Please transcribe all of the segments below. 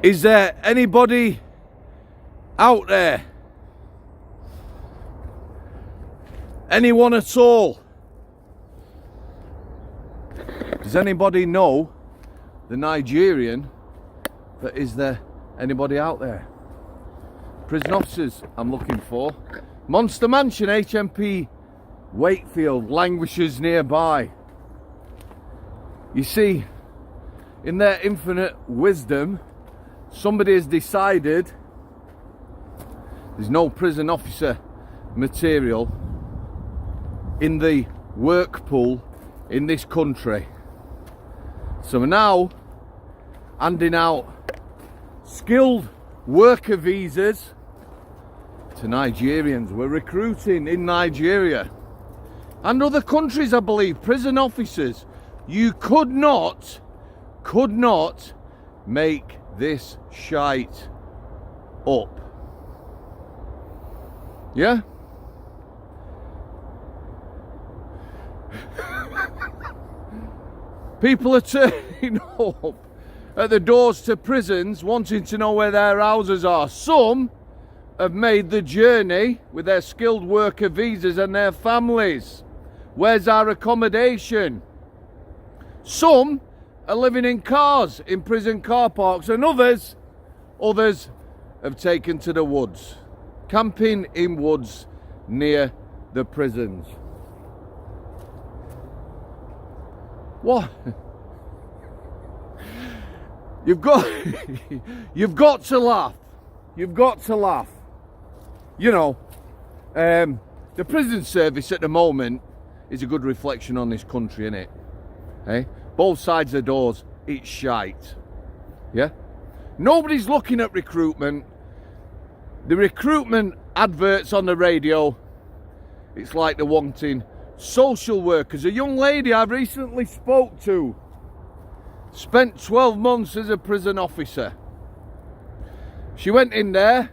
Is there anybody out there? Anyone at all? Does anybody know the Nigerian? But is there anybody out there? Prison officers I'm looking for. Monster Mansion HMP Wakefield languishes nearby. You see, in their infinite wisdom, somebody has decided there's no prison officer material in the work pool in this country. So we're now handing out skilled worker visas to Nigerians. We're recruiting in Nigeria and other countries, I believe, prison officers. You could not make this shite up. Yeah? People are turning up at the doors to prisons wanting to know where their houses are. Some have made the journey with their skilled worker visas and their families. Where's our accommodation? Some are living in cars in prison car parks, and others have taken to the woods, camping in woods near the prisons. What? You've got to laugh. You've got to laugh. You know, the prison service at the moment is a good reflection on this country, isn't it? Hey? Both sides of the doors, it's shite. Yeah? Nobody's looking at recruitment. The recruitment adverts on the radio, it's like they're wanting social workers. A young lady I recently spoke to spent 12 months as a prison officer. She went in there,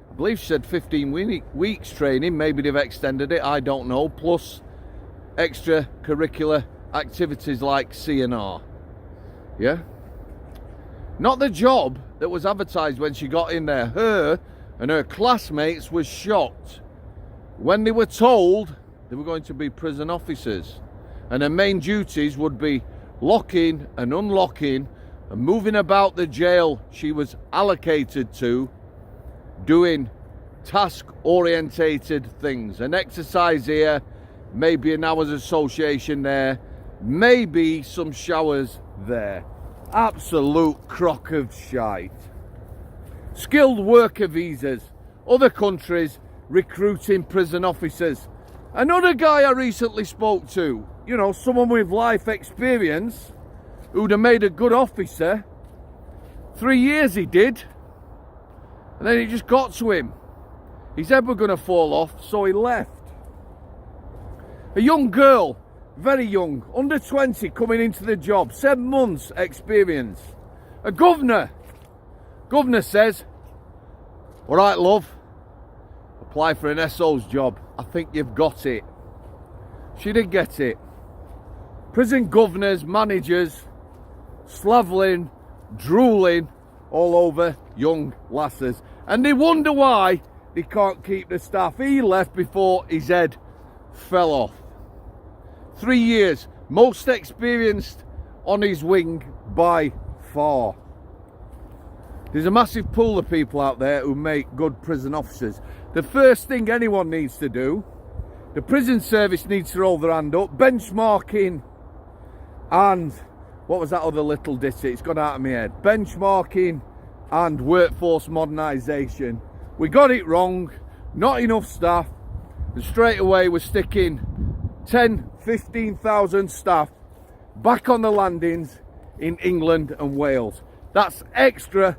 I believe she said 15 weeks training, maybe they've extended it, I don't know, plus extracurricular activities like CNR. Yeah? Not the job that was advertised when she got in there. Her and her classmates were shocked when they were told they were going to be prison officers, and their main duties would be locking and unlocking and moving about the jail she was allocated to, doing task-orientated things. An exercise here, maybe an hours association there, maybe some showers there. Absolute crock of shite. Skilled worker visas, other countries recruiting prison officers. Another guy I recently spoke to, you know, someone with life experience who'd have made a good officer. 3 years he did, and then it just got to him. His head was going to fall off, so he left. A young girl, very young, under 20, coming into the job, 7 months experience. A governor says, all right, love, apply for an SO's job. I think you've got it. She did get it. Prison governors, managers, slaveling, drooling all over young lasses. And they wonder why they can't keep the staff. He left before his head fell off. 3 years, most experienced on his wing by far. There's a massive pool of people out there who make good prison officers. The first thing anyone needs to do, the prison service needs to roll their hand up, benchmarking, and what was that other little ditty? It's gone out of my head. Benchmarking and workforce modernisation. We got it wrong, not enough staff, and straight away we're sticking 10-15,000 staff back on the landings in England and Wales. That's extra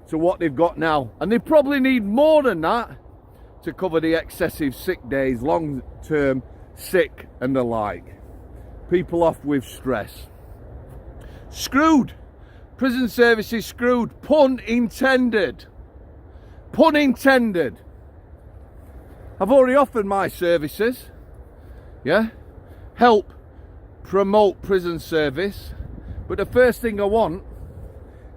to what they've got now, and they probably need more than that to cover the excessive sick days, long-term sick and the like. People off with stress. Screwed. Prison service is screwed. Pun intended. Pun intended. I've already offered my services. Yeah? Help promote prison service. But the first thing I want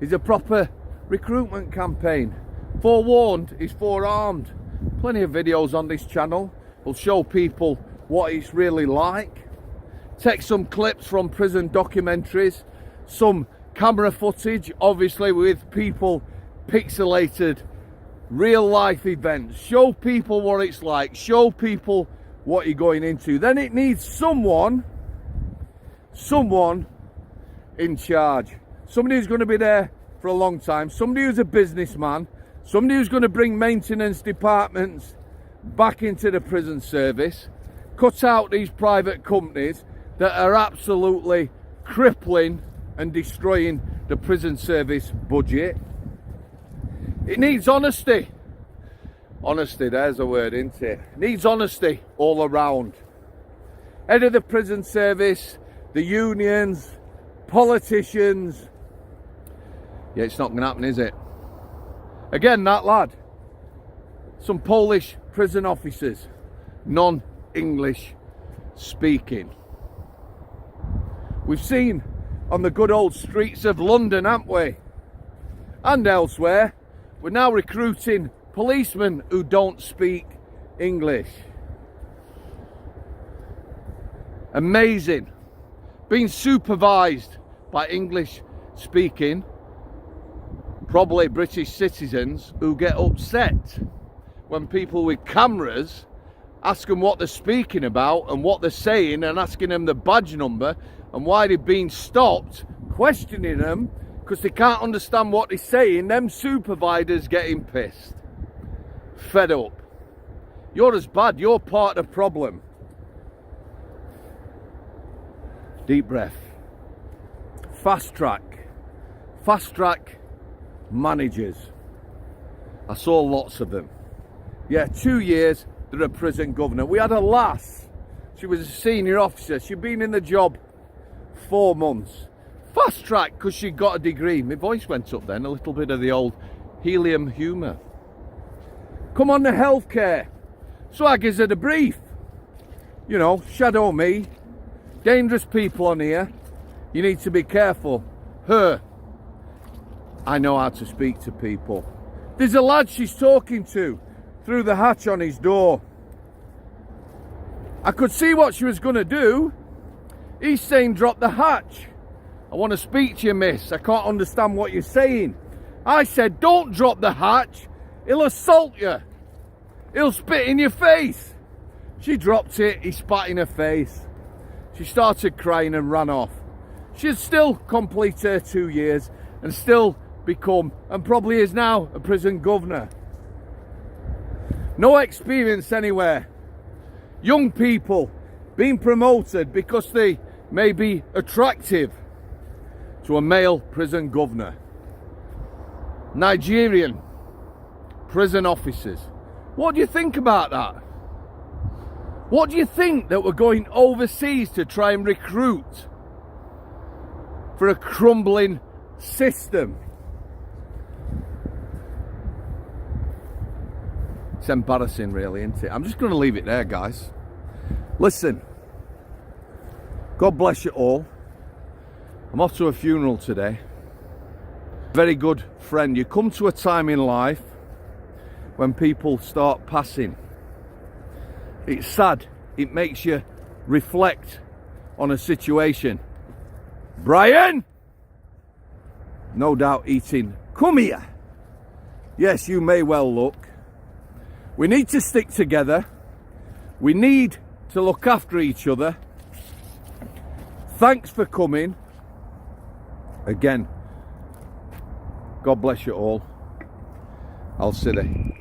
is a proper recruitment campaign. Forewarned is forearmed. Plenty of videos on this channel will show people what it's really like. Take some clips from prison documentaries, some camera footage, obviously with people pixelated, real life events. Show people what it's like, show people what you're going into. Then it needs someone in charge. Somebody who's going to be there for a long time, somebody who's a businessman, somebody who's going to bring maintenance departments back into the prison service, cut out these private companies that are absolutely crippling and destroying the prison service budget. It needs honesty. Honesty, there's a word, isn't it? It needs honesty all around. Head of the prison service, the unions, politicians. Yeah, it's not going to happen, is it? Again, that lad. Some Polish prison officers, non-English speaking. We've seen on the good old streets of London, haven't we? And elsewhere, we're now recruiting policemen who don't speak English. Amazing. Being supervised by English speaking, probably British citizens who get upset when people with cameras ask them what they're speaking about and what they're saying, and asking them the badge number and why they've been stopped, questioning them because they can't understand what they're saying. Them supervisors getting pissed, fed up. You're as bad, you're part of the problem. Deep breath. Fast track managers. I saw lots of them. Yeah, 2 years they're a prison governor. We had a lass, she was a senior officer, she'd been in the job 4 months. Fast track because she got a degree. My voice went up then, a little bit of the old helium humour. Come on to healthcare. So I gives her the brief. You know, shadow me. Dangerous people on here. You need to be careful. Her. I know how to speak to people. There's a lad she's talking to through the hatch on his door. I could see what she was going to do. He's saying, drop the hatch. I want to speak to you, miss. I can't understand what you're saying. I said, don't drop the hatch. He'll assault you. He'll spit in your face. She dropped it. He spat in her face. She started crying and ran off. She'd still complete her 2 years and still become, and probably is now, a prison governor. No experience anywhere. Young people being promoted because they may be attractive to a male prison governor. Nigerian prison officers. What do you think about that? What do you think that we're going overseas to try and recruit for a crumbling system? It's embarrassing, really, isn't it? I'm just going to leave it there, guys. Listen, God bless you all. I'm off to a funeral today. Very good friend. You come to a time in life when people start passing. It's sad. It makes you reflect on a situation. Brian? No doubt eating. Come here. Yes, you may well look. We need to stick together. We need to look after each other. Thanks for coming. Again, God bless you all. I'll see you.